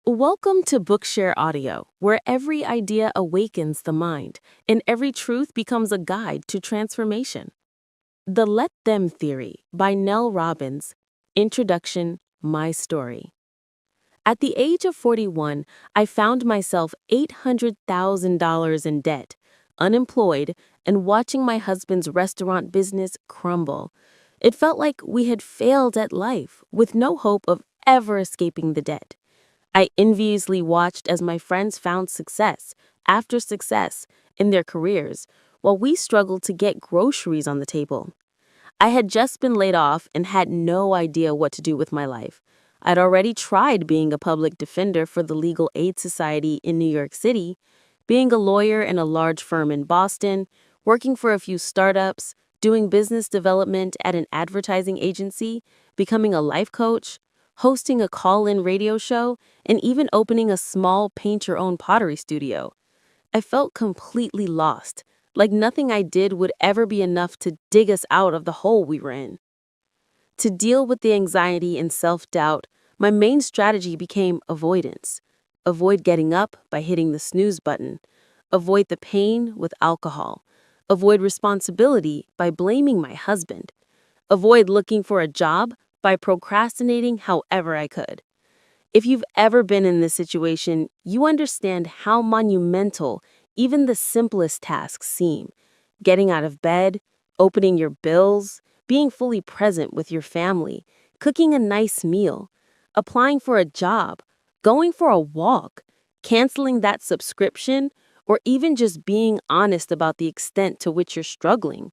Welcome to Bookshare Audio, where every idea awakens the mind and every truth becomes a guide to transformation. The Let Them Theory by Mel Robbins. Introduction, My Story. At the age of 41, I found myself $800,000 in debt, unemployed, and watching my husband's restaurant business crumble. It felt like we had failed at life, with no hope of ever escaping the debt. I enviously watched as my friends found success after success in their careers, while we struggled to get groceries on the table. I had just been laid off and had no idea what to do with my life. I'd already tried being a public defender for the Legal Aid Society in New York City, being a lawyer in a large firm in Boston, working for a few startups, doing business development at an advertising agency, becoming a life coach, hosting a call-in radio show, and even opening a small paint-your-own pottery studio. I felt completely lost, like nothing I did would ever be enough to dig us out of the hole we were in. To deal with the anxiety and self-doubt, my main strategy became avoidance. Avoid getting up by hitting the snooze button. Avoid the pain with alcohol. Avoid responsibility by blaming my husband. Avoid looking for a job by procrastinating however I could. If you've ever been in this situation, you understand how monumental even the simplest tasks seem. Getting out of bed, opening your bills, being fully present with your family, cooking a nice meal, applying for a job, going for a walk, canceling that subscription, or even just being honest about the extent to which you're struggling.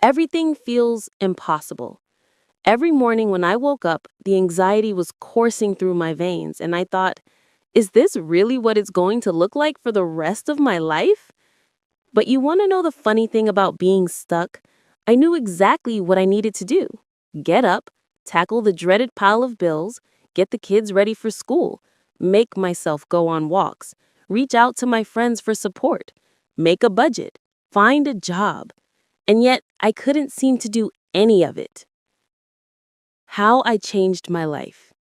Everything feels impossible. Every morning when I woke up, the anxiety was coursing through my veins, and I thought, is this really what it's going to look like for the rest of my life? But you want to know the funny thing about being stuck? I knew exactly what I needed to do. Get up, tackle the dreaded pile of bills, get the kids ready for school, make myself go on walks, reach out to my friends for support, make a budget, find a job. And yet, I couldn't seem to do any of it. How I changed my life.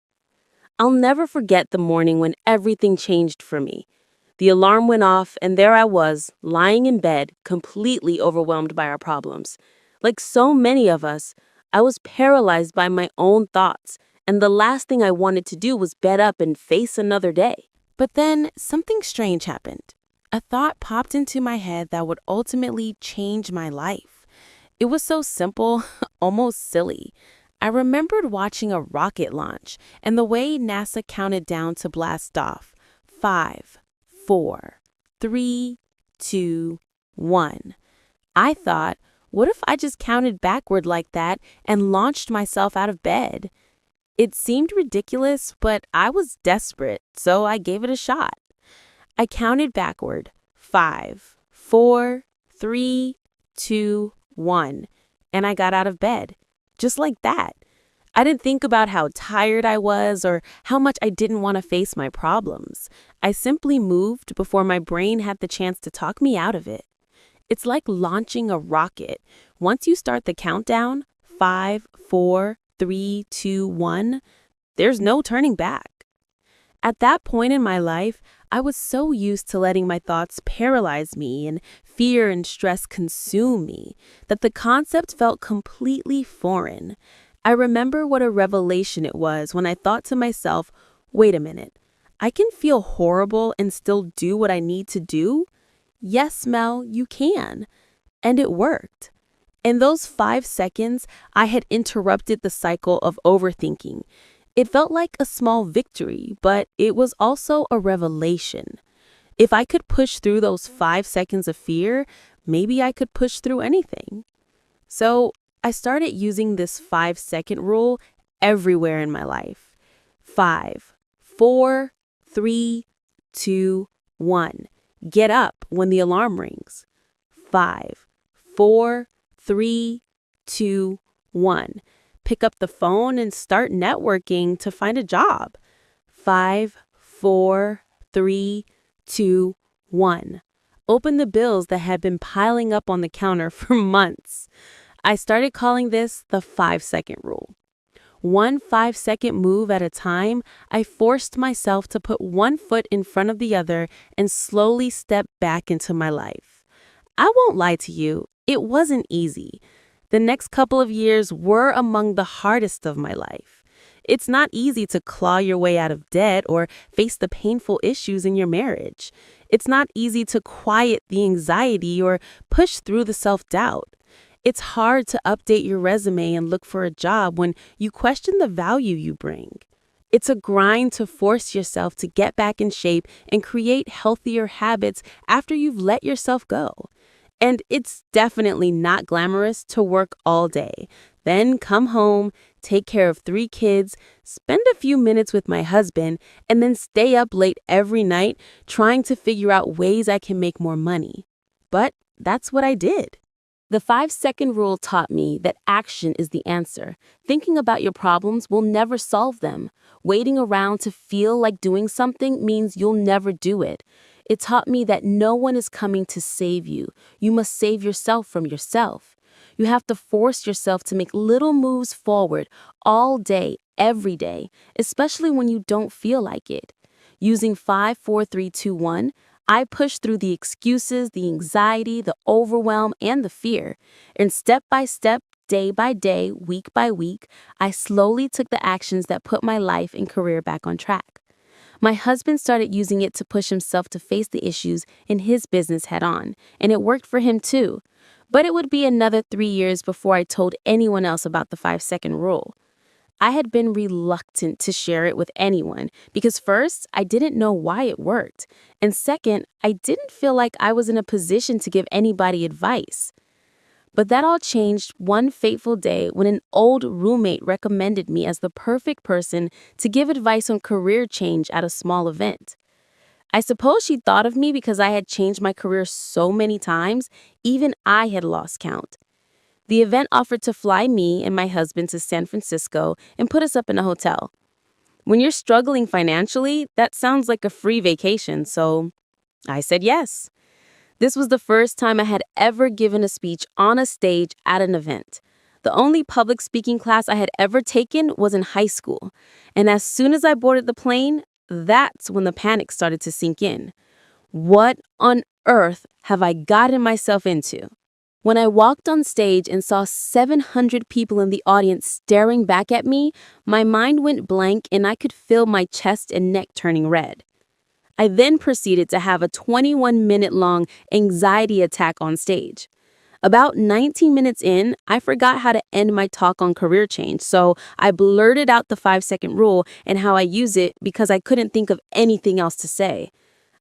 I'll never forget the morning when everything changed for me. The alarm went off, and there I was, lying in bed, completely overwhelmed by our problems. Like so many of us, I was paralyzed by my own thoughts, and the last thing I wanted to do was bed up and face another day. But then something strange happened. A thought popped into my head that would ultimately change my life. It was so simple, almost silly. I remembered watching a rocket launch and the way NASA counted down to blast off. 5, 4, 3, 2, 1. I thought, what if I just counted backward like that and launched myself out of bed? It seemed ridiculous, but I was desperate, so I gave it a shot. I counted backward. 5, 4, 3, 2, 1. And I got out of bed. Just like that. I didn't think about how tired I was or how much I didn't want to face my problems. I simply moved before my brain had the chance to talk me out of it. It's like launching a rocket. Once you start the countdown, 5, 4, 3, 2, 1, there's no turning back. At that point in my life, I was so used to letting my thoughts paralyze me and fear and stress consume me that the concept felt completely foreign. I remember what a revelation it was when I thought to myself, wait a minute, I can feel horrible and still do what I need to do? Yes, Mel, you can. And it worked. In those 5 seconds, I had interrupted the cycle of overthinking. It felt like a small victory, but it was also a revelation. If I could push through those 5 seconds of fear, maybe I could push through anything. So I started using this 5-second rule everywhere in my life. 5, 4, 3, 2, 1. Get up when the alarm rings. 5, 4, 3, 2, 1. Pick up the phone and start networking to find a job. 5, 4, 3, 2, 1. Open the bills that had been piling up on the counter for months. I started calling this the 5-second rule. One 5-second move at a time, I forced myself to put one foot in front of the other and slowly step back into my life. I won't lie to you, it wasn't easy. The next couple of years were among the hardest of my life. It's not easy to claw your way out of debt or face the painful issues in your marriage. It's not easy to quiet the anxiety or push through the self-doubt. It's hard to update your resume and look for a job when you question the value you bring. It's a grind to force yourself to get back in shape and create healthier habits after you've let yourself go. And it's definitely not glamorous to work all day, then come home, take care of 3 kids, spend a few minutes with my husband, and then stay up late every night trying to figure out ways I can make more money. But that's what I did. The 5-second rule taught me that action is the answer. Thinking about your problems will never solve them. Waiting around to feel like doing something means you'll never do it. It taught me that no one is coming to save you. You must save yourself from yourself. You have to force yourself to make little moves forward all day, every day, especially when you don't feel like it. Using 5, 4, 3, 2, 1, I pushed through the excuses, the anxiety, the overwhelm, and the fear. And step by step, day by day, week by week, I slowly took the actions that put my life and career back on track. My husband started using it to push himself to face the issues in his business head on, and it worked for him too. But it would be another 3 years before I told anyone else about the 5-second rule. I had been reluctant to share it with anyone because first, I didn't know why it worked, and second, I didn't feel like I was in a position to give anybody advice. But that all changed one fateful day when an old roommate recommended me as the perfect person to give advice on career change at a small event. I suppose she thought of me because I had changed my career so many times, even I had lost count. The event offered to fly me and my husband to San Francisco and put us up in a hotel. When you're struggling financially, that sounds like a free vacation, so I said yes. This was the first time I had ever given a speech on a stage at an event. The only public speaking class I had ever taken was in high school, and as soon as I boarded the plane, that's when the panic started to sink in. What on earth have I gotten myself into? When I walked on stage and saw 700 people in the audience staring back at me, my mind went blank and I could feel my chest and neck turning red. I then proceeded to have a 21-minute-long anxiety attack on stage. About 19 minutes in, I forgot how to end my talk on career change, so I blurted out the 5-second rule and how I use it because I couldn't think of anything else to say.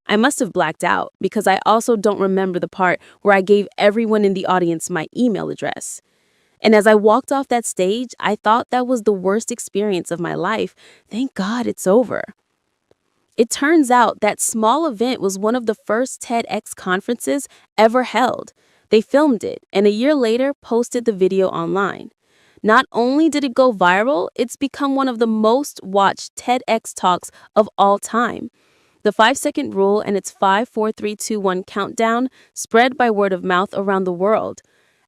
I must have blacked out because I also don't remember the part where I gave everyone in the audience my email address. And as I walked off that stage, I thought that was the worst experience of my life. Thank God it's over. It turns out that small event was one of the first TEDx conferences ever held. They filmed it and a year later posted the video online. Not only did it go viral, it's become one of the most watched TEDx talks of all time. The 5-second rule and its 5, 4, 3, 2, 1 countdown spread by word of mouth around the world.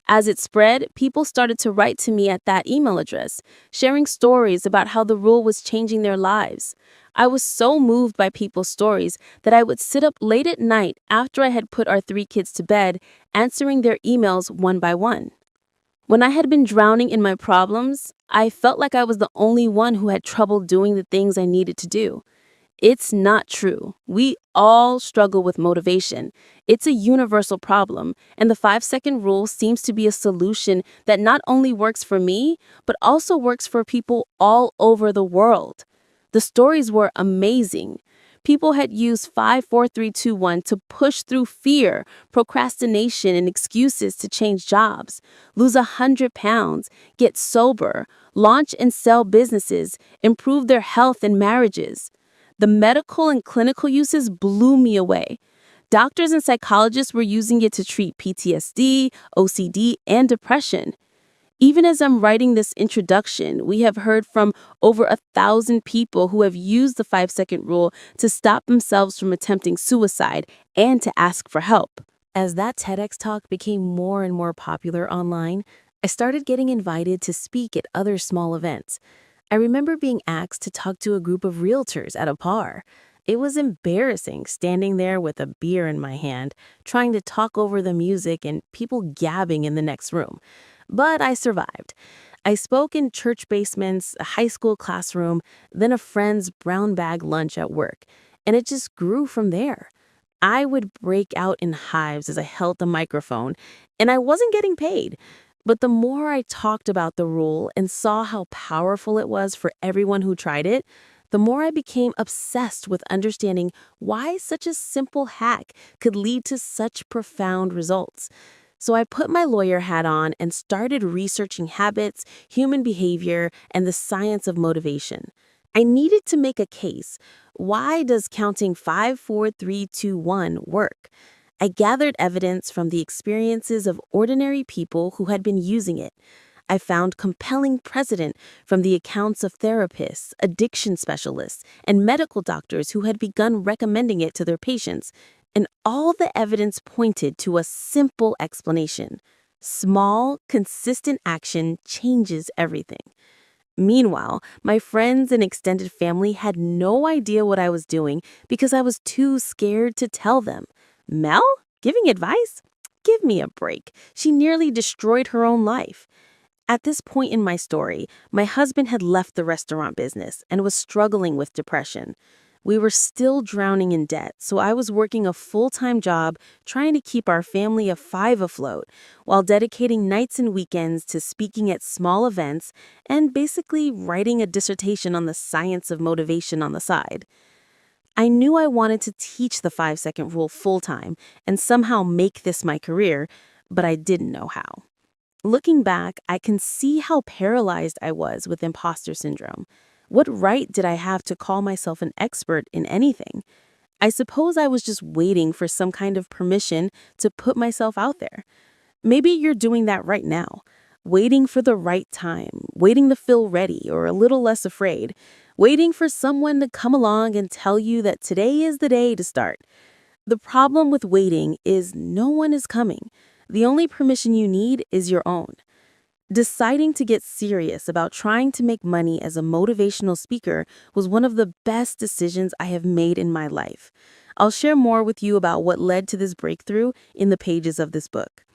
As it spread, people started to write to me at that email address, sharing stories about how the rule was changing their lives. I was so moved by people's stories that I would sit up late at night after I had put our 3 kids to bed, answering their emails one by one. When I had been drowning in my problems, I felt like I was the only one who had trouble doing the things I needed to do. It's not true. We all struggle with motivation. It's a universal problem, and the 5-second rule seems to be a solution that not only works for me, but also works for people all over the world. The stories were amazing. People had used 5, 4, 3, 2, 1 to push through fear, procrastination, and excuses to change jobs, lose 100 pounds, get sober, launch and sell businesses, improve their health and marriages. The medical and clinical uses blew me away. Doctors and psychologists were using it to treat PTSD, OCD, and depression. Even as I'm writing this introduction, we have heard from over 1,000 people who have used the 5-second rule to stop themselves from attempting suicide and to ask for help. As that TEDx talk became more and more popular online, I started getting invited to speak at other small events. I remember being asked to talk to a group of realtors at a bar. It was embarrassing standing there with a beer in my hand, trying to talk over the music and people gabbing in the next room. But I survived. I spoke in church basements, a high school classroom, then a friend's brown bag lunch at work, and it just grew from there. I would break out in hives as I held the microphone, and I wasn't getting paid. But the more I talked about the rule and saw how powerful it was for everyone who tried it, the more I became obsessed with understanding why such a simple hack could lead to such profound results. So I put my lawyer hat on and started researching habits, human behavior, and the science of motivation. I needed to make a case. Why does counting 5, 4, 3, 2, 1 work? I gathered evidence from the experiences of ordinary people who had been using it. I found compelling precedent from the accounts of therapists, addiction specialists, and medical doctors who had begun recommending it to their patients, and all the evidence pointed to a simple explanation. Small, consistent action changes everything. Meanwhile, my friends and extended family had no idea what I was doing because I was too scared to tell them. Mel? Giving advice? Give me a break. She nearly destroyed her own life. At this point in my story, my husband had left the restaurant business and was struggling with depression. We were still drowning in debt, so I was working a full-time job trying to keep our family of 5 afloat, while dedicating nights and weekends to speaking at small events and basically writing a dissertation on the science of motivation on the side. I knew I wanted to teach the 5-second rule full-time and somehow make this my career, but I didn't know how. Looking back, I can see how paralyzed I was with imposter syndrome. What right did I have to call myself an expert in anything? I suppose I was just waiting for some kind of permission to put myself out there. Maybe you're doing that right now, waiting for the right time, waiting to feel ready or a little less afraid, waiting for someone to come along and tell you that today is the day to start. The problem with waiting is no one is coming. The only permission you need is your own. Deciding to get serious about trying to make money as a motivational speaker was one of the best decisions I have made in my life. I'll share more with you about what led to this breakthrough in the pages of this book.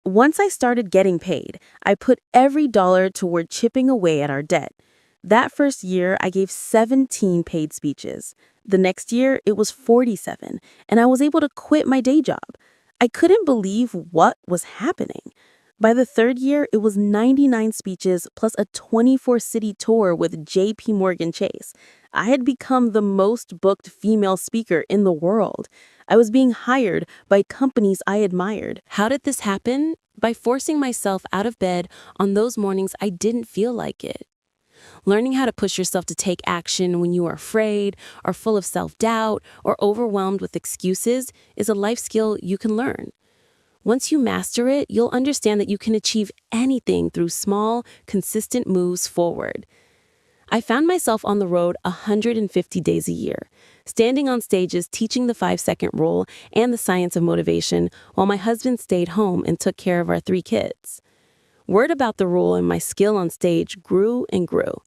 Once I started getting paid, I put every dollar toward chipping away at our debt. That first year, I gave 17 paid speeches. The next year, it was 47, and I was able to quit my day job. I couldn't believe what was happening. By the third year, it was 99 speeches plus a 24-city tour with J.P. Morgan Chase. I had become the most booked female speaker in the world. I was being hired by companies I admired. How did this happen? By forcing myself out of bed on those mornings I didn't feel like it. Learning how to push yourself to take action when you are afraid, are full of self-doubt, or overwhelmed with excuses is a life skill you can learn. Once you master it, you'll understand that you can achieve anything through small, consistent moves forward. I found myself on the road 150 days a year, standing on stages teaching the 5-second rule and the science of motivation while my husband stayed home and took care of our 3 kids. Word about the rule and my skill on stage grew and grew.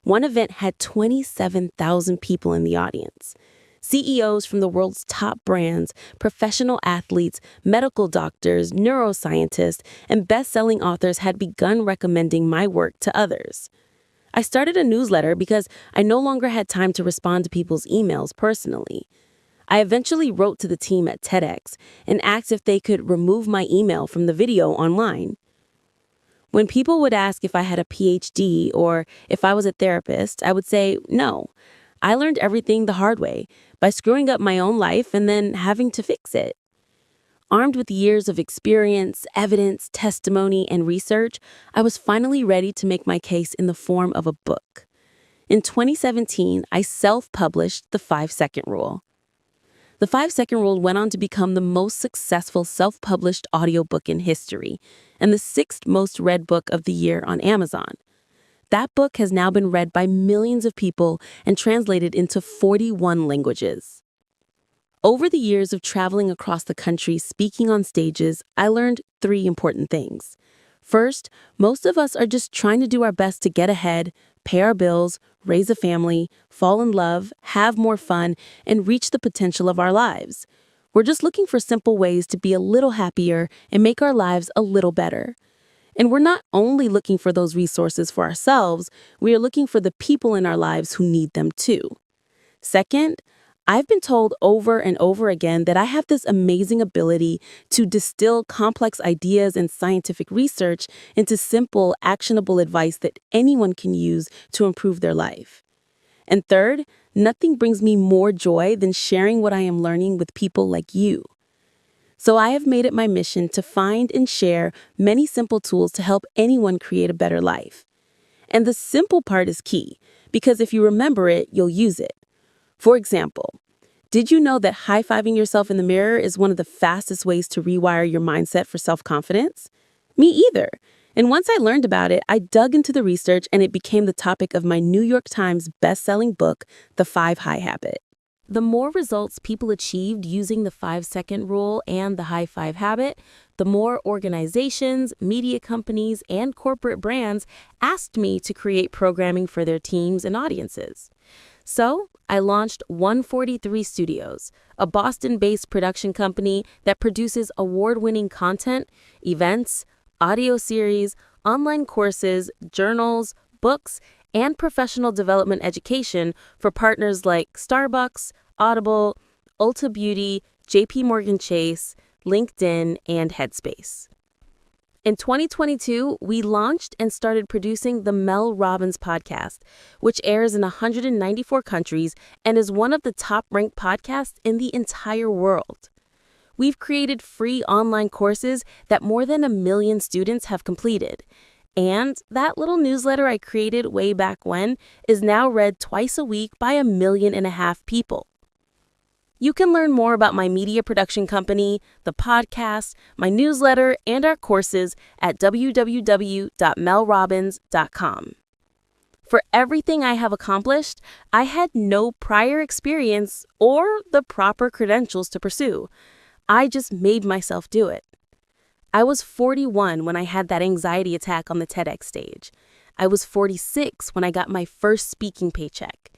One event had 27,000 people in the audience. CEOs from the world's top brands, professional athletes, medical doctors, neuroscientists, and best-selling authors had begun recommending my work to others. I started a newsletter because I no longer had time to respond to people's emails personally. I eventually wrote to the team at TEDx and asked if they could remove my email from the video online. When people would ask if I had a PhD or if I was a therapist, I would say no. I learned everything the hard way, by screwing up my own life and then having to fix it. Armed with years of experience, evidence, testimony, and research, I was finally ready to make my case in the form of a book. In 2017, I self-published The 5-Second Rule. The 5-Second Rule went on to become the most successful self-published audiobook in history and the 6th most read book of the year on Amazon. That book has now been read by millions of people and translated into 41 languages. Over the years of traveling across the country speaking on stages, I learned 3 important things. First, most of us are just trying to do our best to get ahead, pay our bills, raise a family, fall in love, have more fun, and reach the potential of our lives. We're just looking for simple ways to be a little happier and make our lives a little better. And we're not only looking for those resources for ourselves, we are looking for the people in our lives who need them too. Second, I've been told over and over again that I have this amazing ability to distill complex ideas and scientific research into simple, actionable advice that anyone can use to improve their life. And third, nothing brings me more joy than sharing what I am learning with people like you. So I have made it my mission to find and share many simple tools to help anyone create a better life. And the simple part is key, because if you remember it, you'll use it. For example, did you know that high-fiving yourself in the mirror is one of the fastest ways to rewire your mindset for self-confidence? Me either. And once I learned about it, I dug into the research and it became the topic of my New York Times best-selling book, The 5 High Habit. The more results people achieved using the 5-second rule and the high five habit, the more organizations, media companies, and corporate brands asked me to create programming for their teams and audiences. So, I launched 143 Studios, a Boston-based production company that produces award-winning content, events, audio series, online courses, journals, books, and professional development education for partners like Starbucks, Audible, Ulta Beauty, JP Morgan Chase, LinkedIn, and Headspace. In 2022, we launched and started producing the Mel Robbins podcast, which airs in 194 countries and is one of the top-ranked podcasts in the entire world. We've created free online courses that more than 1 million students have completed. And that little newsletter I created way back when is now read twice a week by 1.5 million people. You can learn more about my media production company, the podcast, my newsletter, and our courses at www.melrobbins.com. For everything I have accomplished, I had no prior experience or the proper credentials to pursue. I just made myself do it. I was 41 when I had that anxiety attack on the TEDx stage. I was 46 when I got my first speaking paycheck.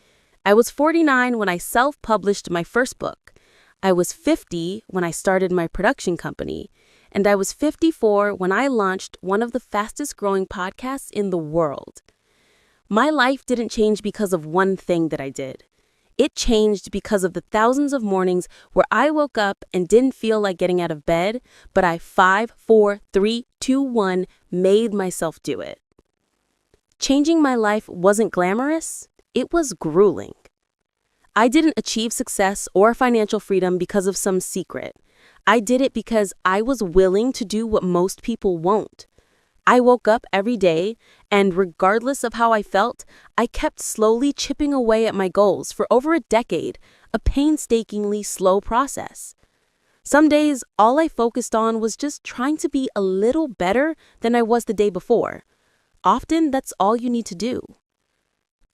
I was 49 when I self-published my first book. I was 50 when I started my production company. And I was 54 when I launched one of the fastest-growing podcasts in the world. My life didn't change because of one thing that I did. It changed because of the thousands of mornings where I woke up and didn't feel like getting out of bed, but I 5, 4, 3, 2, 1 made myself do it. Changing my life wasn't glamorous. It was grueling. I didn't achieve success or financial freedom because of some secret. I did it because I was willing to do what most people won't. I woke up every day, and regardless of how I felt, I kept slowly chipping away at my goals for over a decade, a painstakingly slow process. Some days, all I focused on was just trying to be a little better than I was the day before. Often, that's all you need to do.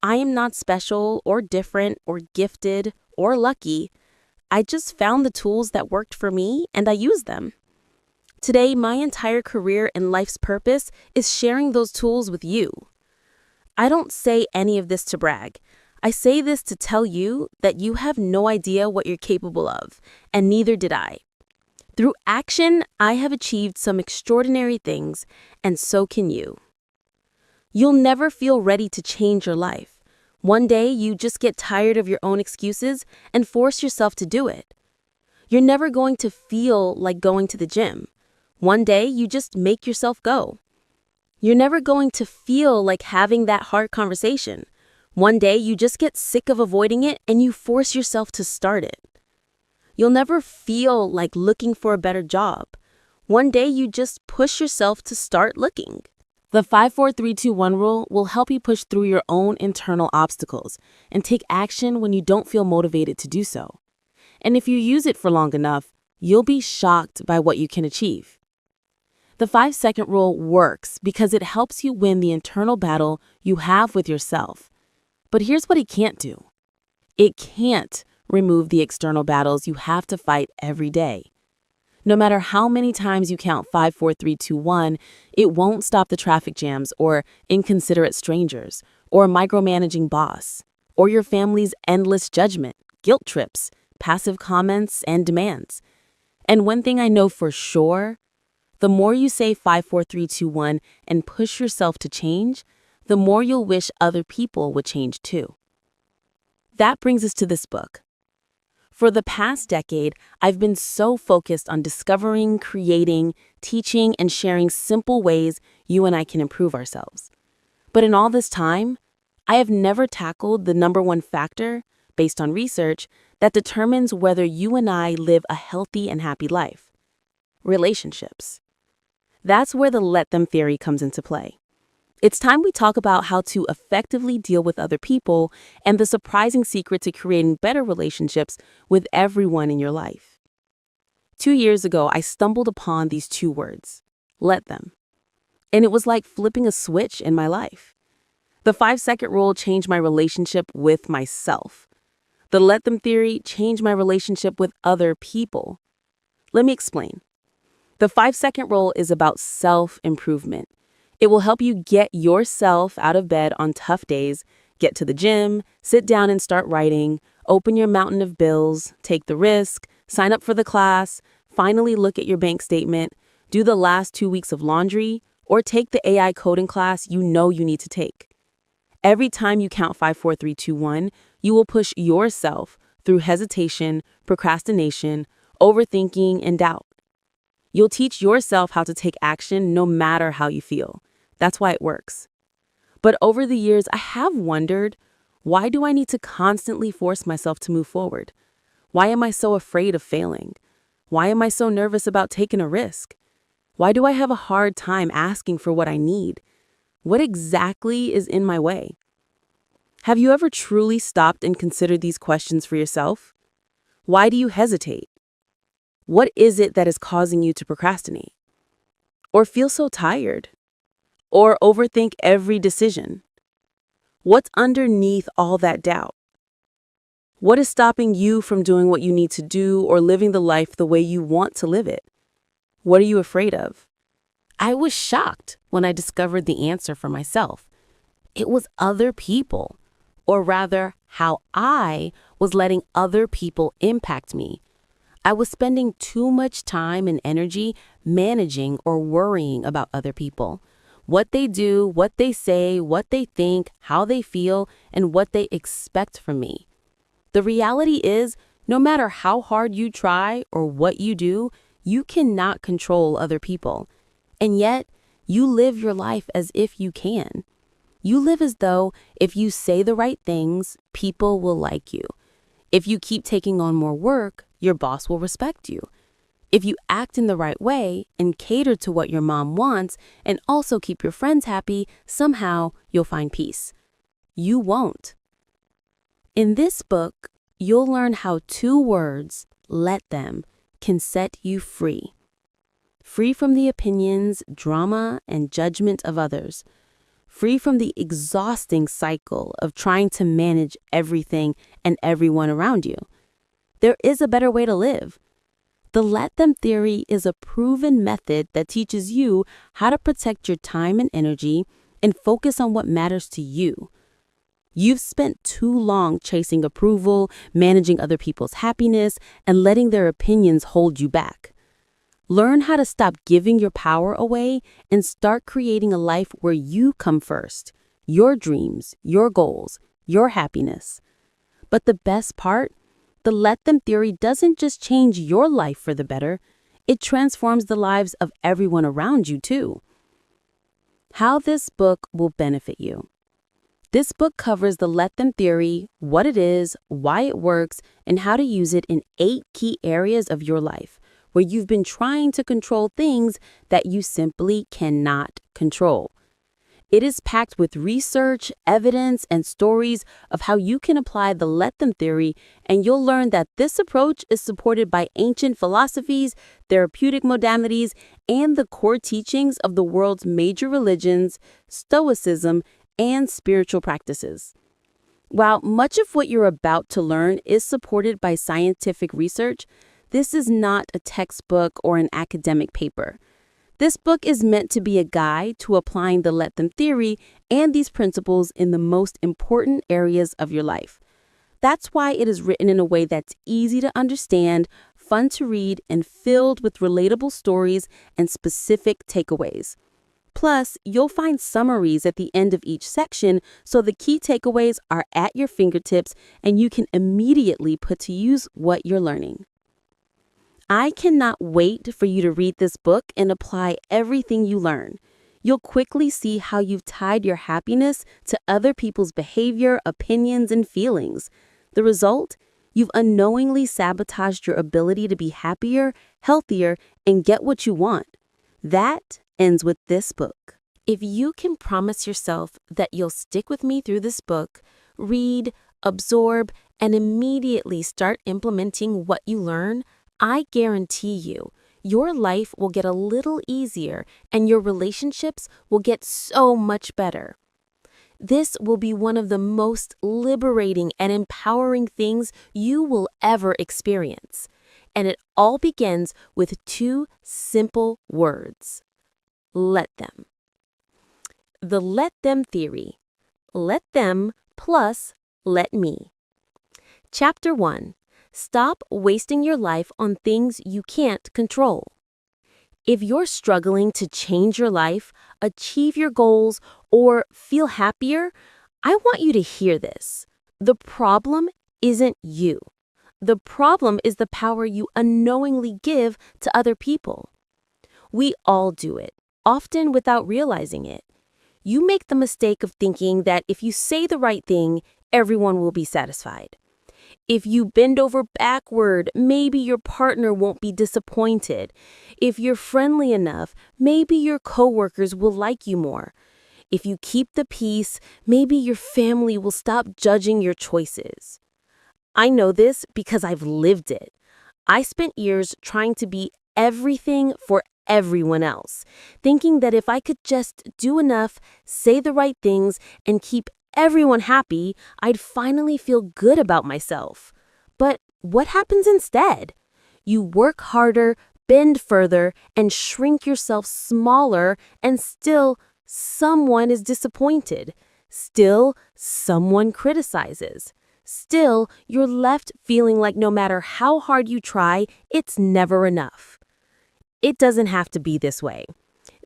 I am not special or different or gifted or lucky. I just found the tools that worked for me and I used them. Today, my entire career and life's purpose is sharing those tools with you. I don't say any of this to brag. I say this to tell you that you have no idea what you're capable of, and neither did I. Through action, I have achieved some extraordinary things, and so can you. You'll never feel ready to change your life. One day, you just get tired of your own excuses and force yourself to do it. You're never going to feel like going to the gym. One day, you just make yourself go. You're never going to feel like having that hard conversation. One day, you just get sick of avoiding it and you force yourself to start it. You'll never feel like looking for a better job. One day, you just push yourself to start looking. The 5-4-3-2-1 rule will help you push through your own internal obstacles and take action when you don't feel motivated to do so. And if you use it for long enough, you'll be shocked by what you can achieve. The 5-second rule works because it helps you win the internal battle you have with yourself. But here's what it can't do. It can't remove the external battles you have to fight every day. No matter how many times you count 5-4-3-2-1, it won't stop the traffic jams or inconsiderate strangers or a micromanaging boss, or your family's endless judgment, guilt trips, passive comments, and demands. And one thing I know for sure, the more you say 5, 4, 3, 2, 1 and push yourself to change, the more you'll wish other people would change too. That brings us to this book. For the past decade, I've been so focused on discovering, creating, teaching, and sharing simple ways you and I can improve ourselves. But in all this time, I have never tackled the number one factor, based on research, that determines whether you and I live a healthy and happy life: relationships. That's where the let them theory comes into play. It's time we talk about how to effectively deal with other people and the surprising secret to creating better relationships with everyone in your life. 2 years ago, I stumbled upon these 2 words: let them. And it was like flipping a switch in my life. The 5-second rule changed my relationship with myself. The let them theory changed my relationship with other people. Let me explain. The 5-second rule is about self-improvement. It will help you get yourself out of bed on tough days, get to the gym, sit down and start writing, open your mountain of bills, take the risk, sign up for the class, finally look at your bank statement, do the last 2 weeks of laundry, or take the AI coding class you know you need to take. Every time you count 5, 4, 3, 2, 1, you will push yourself through hesitation, procrastination, overthinking, and doubt. You'll teach yourself how to take action no matter how you feel. That's why it works. But over the years, I have wondered, why do I need to constantly force myself to move forward? Why am I so afraid of failing? Why am I so nervous about taking a risk? Why do I have a hard time asking for what I need? What exactly is in my way? Have you ever truly stopped and considered these questions for yourself? Why do you hesitate? What is it that is causing you to procrastinate? Or feel so tired? Or overthink every decision? What's underneath all that doubt? What is stopping you from doing what you need to do or living the life the way you want to live it? What are you afraid of? I was shocked when I discovered the answer for myself. It was other people, or rather, how I was letting other people impact me. I was spending too much time and energy managing or worrying about other people. What they do, what they say, what they think, how they feel, and what they expect from me. The reality is, no matter how hard you try or what you do, you cannot control other people. And yet, you live your life as if you can. You live as though if you say the right things, people will like you. If you keep taking on more work, your boss will respect you. If you act in the right way and cater to what your mom wants and also keep your friends happy, somehow you'll find peace. You won't. In this book, you'll learn how 2 words, let them, can set you free. Free from the opinions, drama, and judgment of others. Free from the exhausting cycle of trying to manage everything and everyone around you. There is a better way to live. The let them theory is a proven method that teaches you how to protect your time and energy and focus on what matters to you. You've spent too long chasing approval, managing other people's happiness, and letting their opinions hold you back. Learn how to stop giving your power away and start creating a life where you come first. Your dreams, your goals, your happiness. But the best part, the let them theory doesn't just change your life for the better, it transforms the lives of everyone around you too. How this book will benefit you. This book covers the let them theory, what it is, why it works, and how to use it in 8 key areas of your life where you've been trying to control things that you simply cannot control. It is packed with research, evidence, and stories of how you can apply the let them theory, and you'll learn that this approach is supported by ancient philosophies, therapeutic modalities, and the core teachings of the world's major religions, Stoicism, and spiritual practices. While much of what you're about to learn is supported by scientific research, this is not a textbook or an academic paper. This book is meant to be a guide to applying the let them theory and these principles in the most important areas of your life. That's why it is written in a way that's easy to understand, fun to read, and filled with relatable stories and specific takeaways. Plus, you'll find summaries at the end of each section, so the key takeaways are at your fingertips and you can immediately put to use what you're learning. I cannot wait for you to read this book and apply everything you learn. You'll quickly see how you've tied your happiness to other people's behavior, opinions, and feelings. The result? You've unknowingly sabotaged your ability to be happier, healthier, and get what you want. That ends with this book. If you can promise yourself that you'll stick with me through this book, read, absorb, and immediately start implementing what you learn, I guarantee you, your life will get a little easier and your relationships will get so much better. This will be one of the most liberating and empowering things you will ever experience. And it all begins with 2 simple words. Let them. The let them theory. Let them plus let me. Chapter 1. Stop wasting your life on things you can't control. If you're struggling to change your life, achieve your goals, or feel happier, I want you to hear this. The problem isn't you. The problem is the power you unknowingly give to other people. We all do it, often without realizing it. You make the mistake of thinking that if you say the right thing, everyone will be satisfied. If you bend over backward, maybe your partner won't be disappointed. If you're friendly enough, maybe your coworkers will like you more. If you keep the peace, maybe your family will stop judging your choices. I know this because I've lived it. I spent years trying to be everything for everyone else, thinking that if I could just do enough, say the right things, and keep everyone happy, I'd finally feel good about myself. But what happens instead? You work harder, bend further, and shrink yourself smaller, and still someone is disappointed. Still someone criticizes. Still, you're left feeling like no matter how hard you try, it's never enough. It doesn't have to be this way.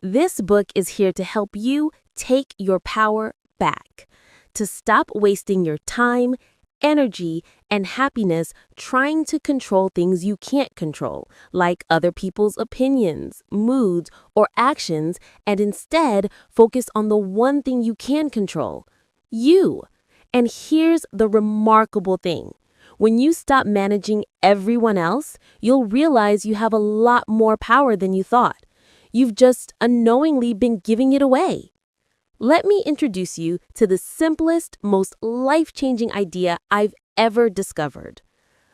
This book is here to help you take your power back, to stop wasting your time, energy, and happiness trying to control things you can't control, like other people's opinions, moods, or actions, and instead focus on the one thing you can control, you. And here's the remarkable thing. When you stop managing everyone else, you'll realize you have a lot more power than you thought. You've just unknowingly been giving it away. Let me introduce you to the simplest, most life-changing idea I've ever discovered.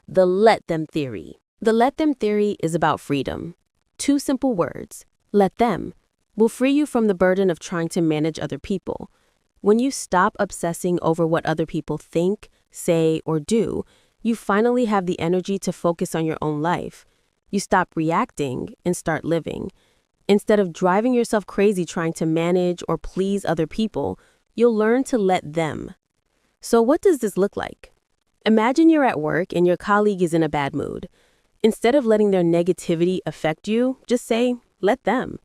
The let them theory. The let them theory is about freedom. 2 simple words, let them, will free you from the burden of trying to manage other people. When you stop obsessing over what other people think, say, or do, you finally have the energy to focus on your own life. You stop reacting and start living. Instead of driving yourself crazy trying to manage or please other people, you'll learn to let them. So what does this look like? Imagine you're at work and your colleague is in a bad mood. Instead of letting their negativity affect you, just say, let them.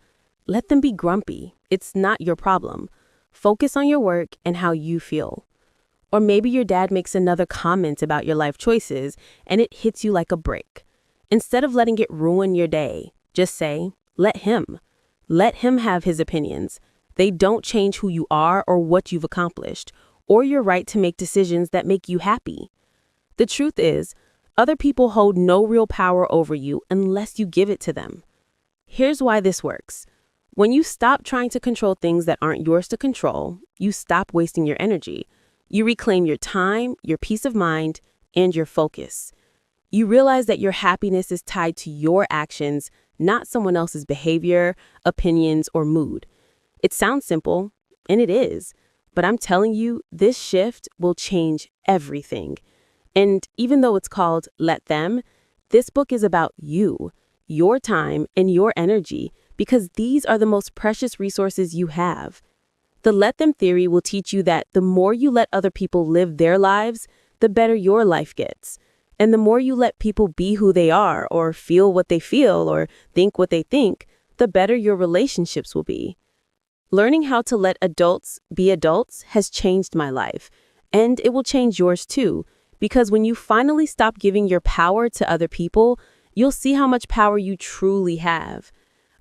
Let them be grumpy. It's not your problem. Focus on your work and how you feel. Or maybe your dad makes another comment about your life choices and it hits you like a brick. Instead of letting it ruin your day, just say, let him. Let him have his opinions. They don't change who you are or what you've accomplished, or your right to make decisions that make you happy. The truth is, other people hold no real power over you unless you give it to them. Here's why this works. When you stop trying to control things that aren't yours to control, you stop wasting your energy. You reclaim your time, your peace of mind, and your focus. You realize that your happiness is tied to your actions, not someone else's behavior, opinions, or mood. It sounds simple, and it is, but I'm telling you, this shift will change everything. And even though it's called Let Them, this book is about you, your time, and your energy, because these are the most precious resources you have. The let them theory will teach you that the more you let other people live their lives, the better your life gets. And the more you let people be who they are, or feel what they feel, or think what they think, the better your relationships will be. Learning how to let adults be adults has changed my life, and it will change yours too, because when you finally stop giving your power to other people, you'll see how much power you truly have.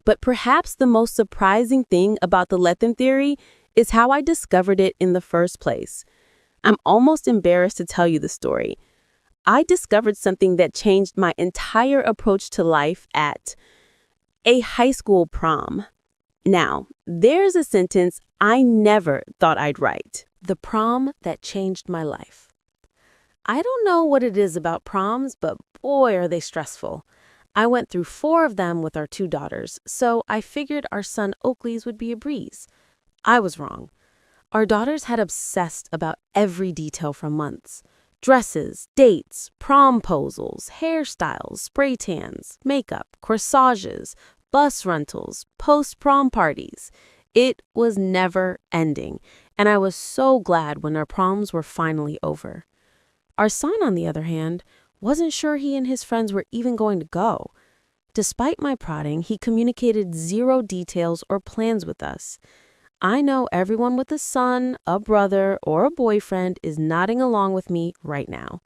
But perhaps the most surprising thing about the let them theory is how I discovered it in the first place. I'm almost embarrassed to tell you the story. I discovered something that changed my entire approach to life at a high school prom. Now, there's a sentence I never thought I'd write. The prom that changed my life. I don't know what it is about proms, but boy, are they stressful. I went through 4 of them with our 2 daughters, so I figured our son Oakley's would be a breeze. I was wrong. Our daughters had obsessed about every detail for months. Dresses, dates, promposals, hairstyles, spray tans, makeup, corsages, bus rentals, post-prom parties. It was never ending, and I was so glad when our proms were finally over. Our son, on the other hand, wasn't sure he and his friends were even going to go. Despite my prodding, he communicated 0 details or plans with us. I know everyone with a son, a brother, or a boyfriend is nodding along with me right now.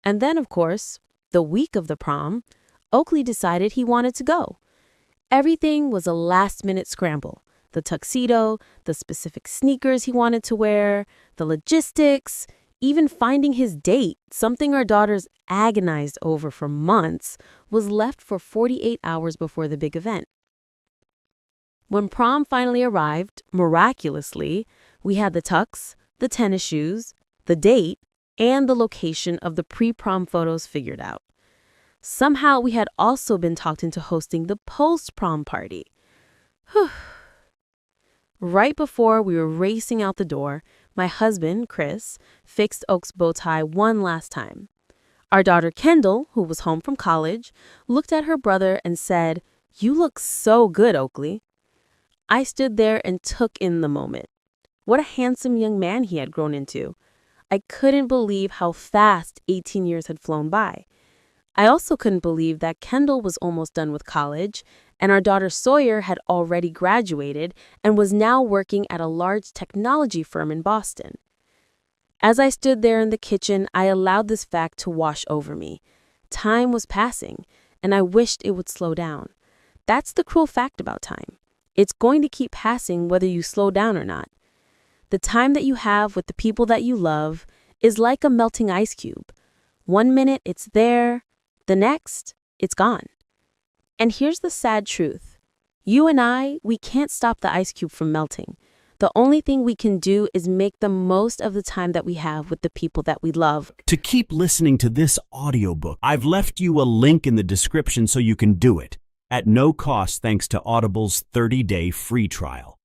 And then, of course, the week of the prom, Oakley decided he wanted to go. Everything was a last-minute scramble. The tuxedo, the specific sneakers he wanted to wear, the logistics, even finding his date, something our daughters agonized over for months, was left for 48 hours before the big event. When prom finally arrived, miraculously, we had the tux, the tennis shoes, the date, and the location of the pre-prom photos figured out. Somehow we had also been talked into hosting the post-prom party. Whew. Right before we were racing out the door, my husband, Chris, fixed Oak's bow tie one last time. Our daughter, Kendall, who was home from college, looked at her brother and said, "You look so good, Oakley." I stood there and took in the moment. What a handsome young man he had grown into. I couldn't believe how fast 18 years had flown by. I also couldn't believe that Kendall was almost done with college, and our daughter Sawyer had already graduated and was now working at a large technology firm in Boston. As I stood there in the kitchen, I allowed this fact to wash over me. Time was passing, and I wished it would slow down. That's the cruel fact about time. It's going to keep passing whether you slow down or not. The time that you have with the people that you love is like a melting ice cube. 1 minute it's there, the next it's gone. And here's the sad truth. You and I, we can't stop the ice cube from melting. The only thing we can do is make the most of the time that we have with the people that we love. To keep listening to this audiobook, I've left you a link in the description so you can do it at no cost thanks to Audible's 30-day free trial.